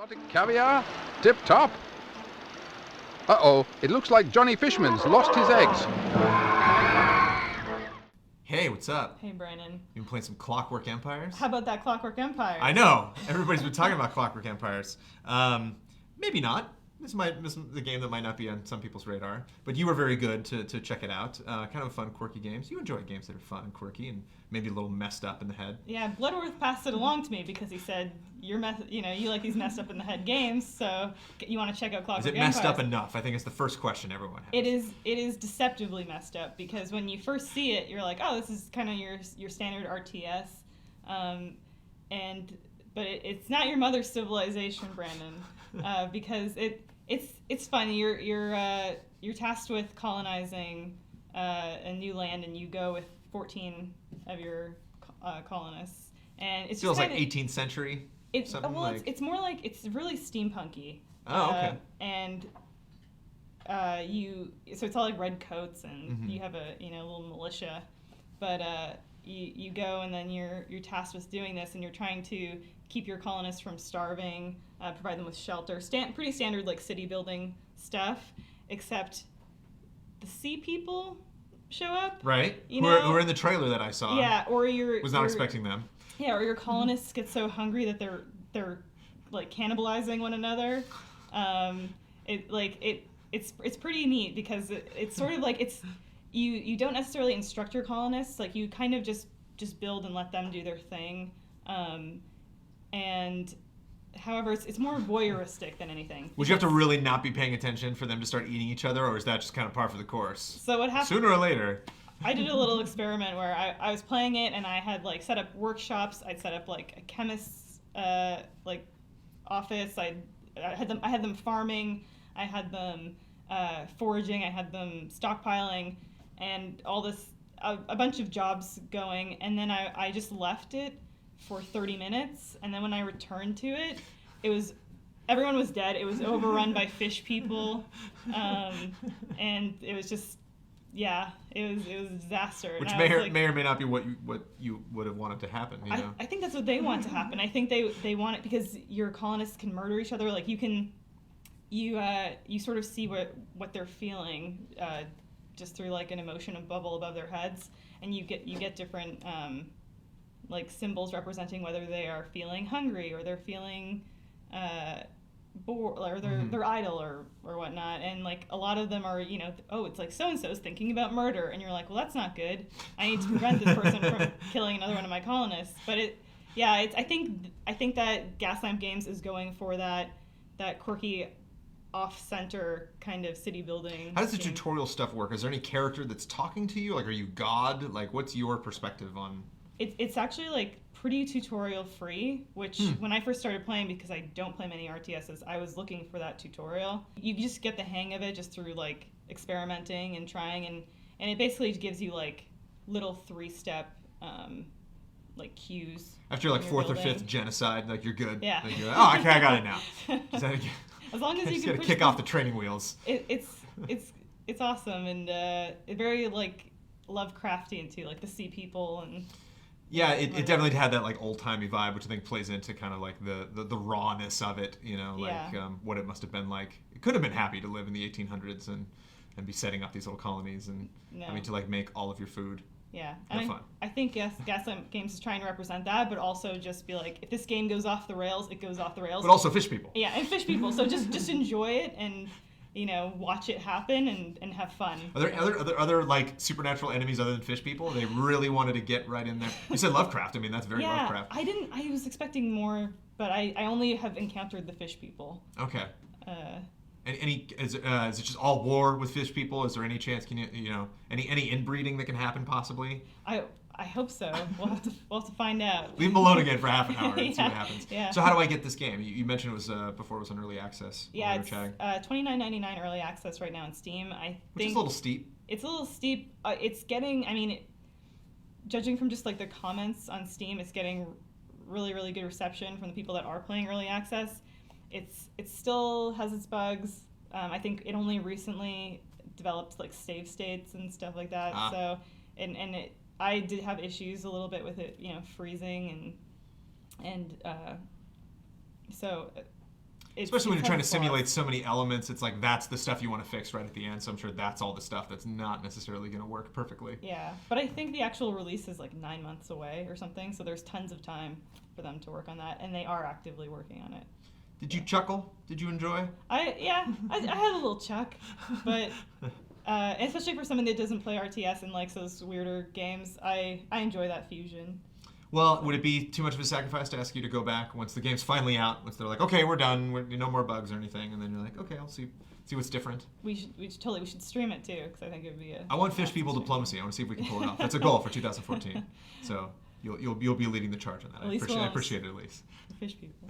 Exotic caviar? Tip top. Uh-oh, it looks like Johnny Fishman's lost his eggs. Hey, what's up? Hey, Brandon. You been playing some Clockwork Empires? How about that Clockwork Empire? I know. Everybody's been talking about Clockwork Empires. Maybe not. This is the game that might not be on some people's radar. But you were very good to check it out. Kind of fun, quirky games. You enjoy games that are fun and quirky and maybe a little messed up in the head. Yeah, Bloodworth passed it along to me because he said you like these messed up in the head games, so you want to check out Clockwork Empires. Is it messed up enough? I think it's the first question everyone has. It is deceptively messed up because when you first see it, you're like, oh, this is kind of your standard RTS, but it's not your mother's civilization, Brandon, because it's fun. You're tasked with colonizing a new land, and you go with 14 of your colonists, and it feels like 18th century. It's more like it's really steampunky. Oh, okay. So it's all like red coats, and you have a little militia, but you go and then you're tasked with doing this, and you're trying to keep your colonists from starving, provide them with shelter, pretty standard like city building stuff, except the sea people show up. Right. Who are in the trailer that I saw. Yeah, or was not expecting them. Yeah, or your colonists get so hungry that they're like cannibalizing one another. It's pretty neat because it's sort of like you don't necessarily instruct your colonists, like you kind of just build and let them do their thing. And however, it's more voyeuristic than anything. Would you have to really not be paying attention for them to start eating each other, or is that just kind of par for the course? So what happened? Sooner or later. I did a little experiment where I was playing it, and I had like set up workshops. I'd set up like a chemist's like office. I had them farming. I had them foraging. I had them stockpiling, and all this a bunch of jobs going. And then I just left it for 30 minutes, and then when I returned to it, everyone was dead. It was overrun by fish people, and it was just. Yeah, it was a disaster. Which may or may not be what you would have wanted to happen. You know? I think that's what they want to happen. I think they want it because your colonists can murder each other. Like you sort of see what they're feeling just through like an emotion bubble above their heads, and you get different like symbols representing whether they are feeling hungry or they're feeling bored or they're idle or whatnot, and like a lot of them are it's like so and so's thinking about murder, and you're like, well, that's not good. I need to prevent this person from killing another one of my colonists. But I think that Gaslamp Games is going for that quirky off-center kind of city building. How does the tutorial stuff work? Is there any character that's talking to you? Like, are you God? Like, what's your perspective on? It's actually like pretty tutorial free, which when I first started playing, because I don't play many RTSs, I was looking for that tutorial. You just get the hang of it just through like experimenting and trying, and it basically gives you like little 3-step like cues. After like 4th or 5th genocide, like you're good. Yeah. Like you're like, oh, okay, I got it now. As long as you can kick off the training wheels. It's awesome, and very like Lovecraftian too, like the sea people and. Yeah, it definitely had that like old-timey vibe, which I think plays into kind of like the rawness of it, what it must have been like. It could have been happy to live in the 1800s and be setting up these little colonies and to like make all of your food. Yeah, and I think Gaslamp Games is trying to represent that, but also just be like, if this game goes off the rails, it goes off the rails. But also fish people. Yeah, and fish people. So just enjoy it and watch it happen and have fun. Are there other like supernatural enemies other than fish people? They really wanted to get right in there. You said Lovecraft. I mean, that's very Lovecraft. I was expecting more, but I only have encountered the fish people. Okay. Is it just all war with fish people? Is there any chance any inbreeding that can happen possibly? I hope so. We'll have to find out. Leave them alone again for half an hour and see what happens. Yeah. So how do I get this game? You mentioned it was before it was on early access. Yeah, it's $29.99 early access right now on Steam. Which is a little steep. It's a little steep. It's getting. Judging from just like the comments on Steam, it's getting really, really good reception from the people that are playing early access. It still has its bugs. I think it only recently developed like save states and stuff like that. So I did have issues a little bit with it, freezing and so Especially when you're has trying to its flaws. simulate so many elements, it's like that's the stuff you want to fix right at the end. So I'm sure that's all the stuff that's not necessarily going to work perfectly. Yeah, but I think the actual release is like 9 months away or something, so there's tons of time for them to work on that, and they are actively working on it. Did you chuckle? Did you enjoy? I had a little chuck, but especially for someone that doesn't play RTS and likes those weirder games, I enjoy that fusion. Well, would it be too much of a sacrifice to ask you to go back once the game's finally out? Once they're like, okay, we're done, no more bugs or anything, and then you're like, okay, I'll see what's different. We should stream it too, because I think it would be a. I want fish people diplomacy. I want to see if we can pull it off. That's a goal for 2014. So you'll be leading the charge on that. I appreciate it, Elise. The fish people.